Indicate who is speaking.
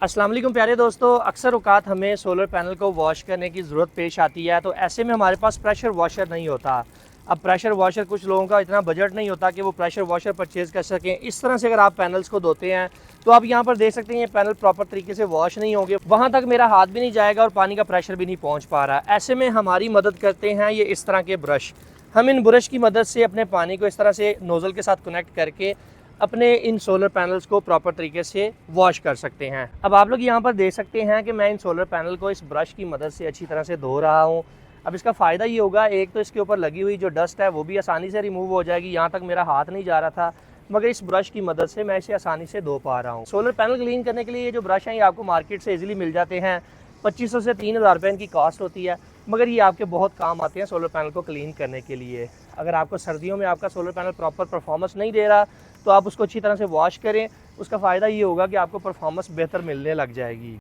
Speaker 1: अस्सलाम वालेकुम प्यारे दोस्तों, अक्सर औक़ात हमें सोलर पैनल को वॉश करने की ज़रूरत पेश आती है। तो ऐसे में हमारे पास प्रेशर वॉशर नहीं होता। अब प्रेशर वॉशर कुछ लोगों का इतना बजट नहीं होता कि वो प्रेशर वॉशर परचेज़ कर सकें। इस तरह से अगर आप पैनल्स को धोते हैं तो आप यहाँ पर देख सकते हैं ये पैनल प्रॉपर तरीके से वॉश नहीं होंगे, वहाँ तक मेरा हाथ भी नहीं जाएगा और पानी का प्रेशर भी नहीं पहुँच पा रहा। ऐसे में हमारी मदद करते हैं ये इस तरह के ब्रश। हम इन ब्रश की मदद से अपने पानी को इस तरह से नोज़ल के साथ कनेक्ट करके अपने इन सोलर पैनल्स को प्रॉपर तरीके से वॉश कर सकते हैं। अब आप लोग यहाँ पर देख सकते हैं कि मैं इन सोलर पैनल को इस ब्रश की मदद से अच्छी तरह से धो रहा हूँ। अब इसका फ़ायदा ये होगा, एक तो इसके ऊपर लगी हुई जो डस्ट है वो भी आसानी से रिमूव हो जाएगी। यहाँ तक मेरा हाथ नहीं जा रहा था, मगर इस ब्रश की मदद से मैं इसे आसानी से धो पा रहा हूँ। सोलर पैनल क्लीन करने के लिए ये जो ब्रश हैं ये आपको मार्केट से इजीली मिल जाते हैं। 2500 से 3000 रुपये इनकी कॉस्ट होती है, मगर ये आपके बहुत काम आते हैं सोलर पैनल को क्लीन करने के लिए। अगर आपको सर्दियों में आपका सोलर पैनल प्रॉपर परफॉर्मेंस नहीं दे रहा तो आप उसको अच्छी तरह से वॉश करें। उसका फ़ायदा ये होगा कि आपको परफॉर्मेंस बेहतर मिलने लग जाएगी।